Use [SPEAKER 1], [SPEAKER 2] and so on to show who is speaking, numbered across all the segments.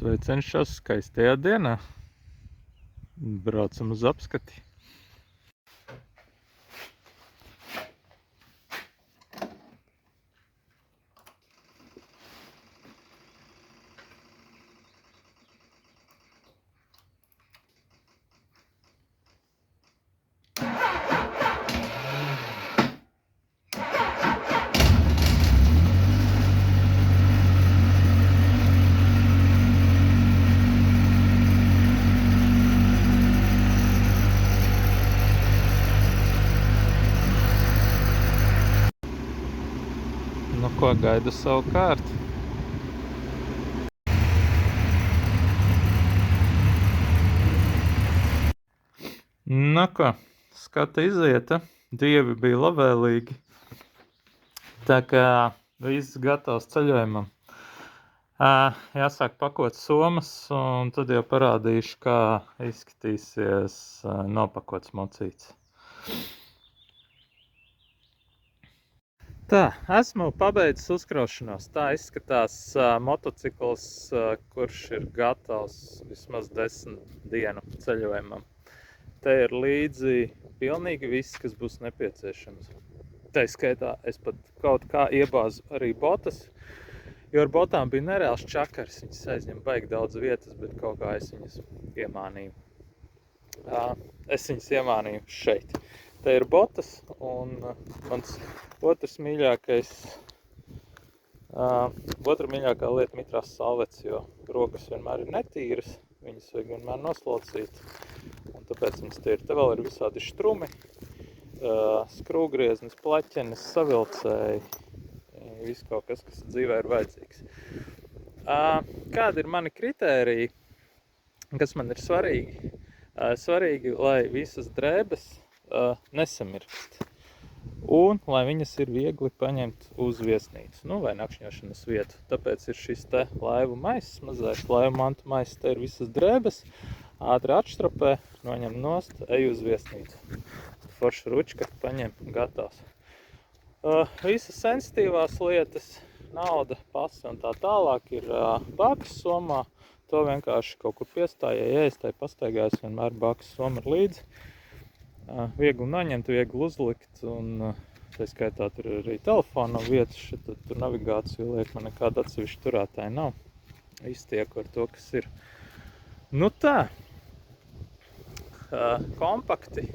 [SPEAKER 1] Sveiciens šos skaistajā dienā. Braucam uz apskati. Nu ko, gaidu savu kārtu. Nu ko, skata izieta. Dievi bija labvēlīgi. Tā kā viss gatavs ceļojumam. Jāsāk pakot somas, un tad jau parādīšu, kā izskatīsies nopakots mocīts. Tā, esmu pabeidzis uzkraušanos. Tā izskatās motocikls, kurš ir gatavs vismaz 10 dienu ceļojumam. Te ir līdzi pilnīgi viss, kas būs nepieciešams. Tā skaitā es pat kaut kā iebāzu arī botas, jo ar botām bija nereāls čakars. Viņas aizņem baigi daudz vietas, bet kaut kā es viņas iemānīju. Es viņas iemānīju šeit. Te ir botas, un mans otra mīļākā lieta mitrās salvets, jo rokas vienmēr ir netīras, viņas vajag vienmēr noslaucīt, un tāpēc viņas tie ir. Te vēl ir visādi štrumi, skrūgrieznis, plaķenes, savilcēji, viss kaut kas, kas dzīvē ir vajadzīgs. Kādi ir mani kritēriji, kas man ir svarīgi? Svarīgi, lai visas drēbes nesamirkst. Un lai viņas ir viegli paņemt uz viesnīcu, vai nakšņošanas vietu. Tāpēc ir šis te laivu maiss, mazais laivu mantu maiss. Te ir visas drēbes, ātri atštrapē, noņem nost, ej uz viesnīcu. Forša ručka, paņem, gatavs. Visas sensitīvās lietas, nauda, pasi un tā tālāk ir bākas somā. To vienkārši kaut kur piestājai, ēstai, pastaigājis, vienmēr bākas soma ir līdzi. Viegli noņemt, viegli uzlikt, un tā skaitā tur ir arī telefona vietas, tur navigāciju liek, man nekāda atsevišķa turētāja nav. Iztieku ar to, kas ir. Nu tā, kompakti.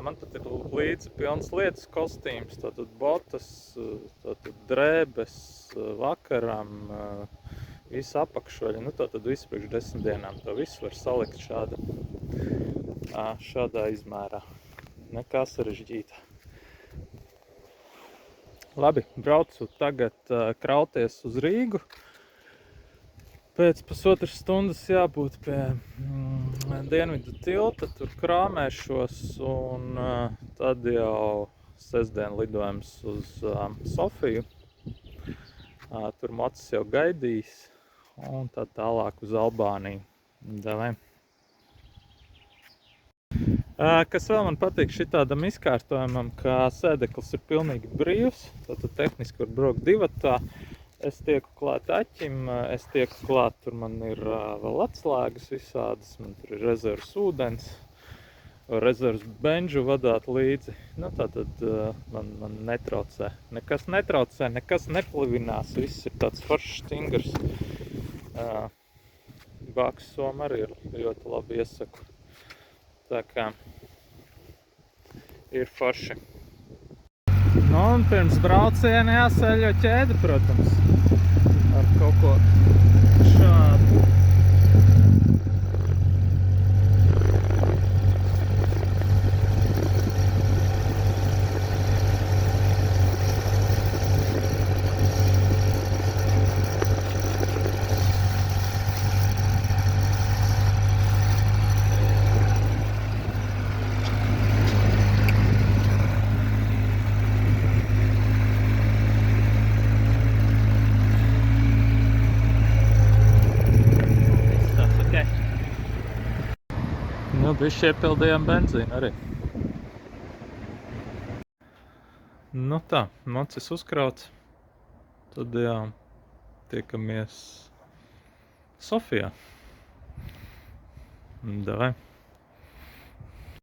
[SPEAKER 1] Man pat ir līdzi pilns lietas kostīms, tātad botas, tātad drēbes vakaram, visu apakšveļu, tātad visu priekš 10 dienām. To visu var salikt šādā izmērā. Nekā sarežģīta. Labi, braucu tagad krauties uz Rīgu. Pēc pusotras stundas jābūt pie Dienvidu tilta, tur krāmēšos, un tad jau sestdien lidojums uz Sofiju. Tur mocis jau gaidīs, un tad tālāk uz Albāniju. Davai. Kas vēl man patīk šitādam izkārtojumam, ka sēdeklis ir pilnīgi brīvs, tātad tehniski var braukt divatā. Es tieku klāt aķim, es tieku klāt, tur man ir vēl atslēgas visādas, man tur ir rezervs ūdens, rezervs benžu vadāt līdzi. Tātad man netraucē. Nekas netraucē, nekas neplivinās, viss ir tāds foršs stingrs. Bākas soma arī ir ļoti labi iesaku. Tā kā ir forši. Un pirms brauciena jāsēļo ķēdi, protams, ar kaut ko šādu. Bišķi iepildījām benzīnu arī. Tā, mocis uzkrauts. Tad jā, tiekamies Sofijā. Davai.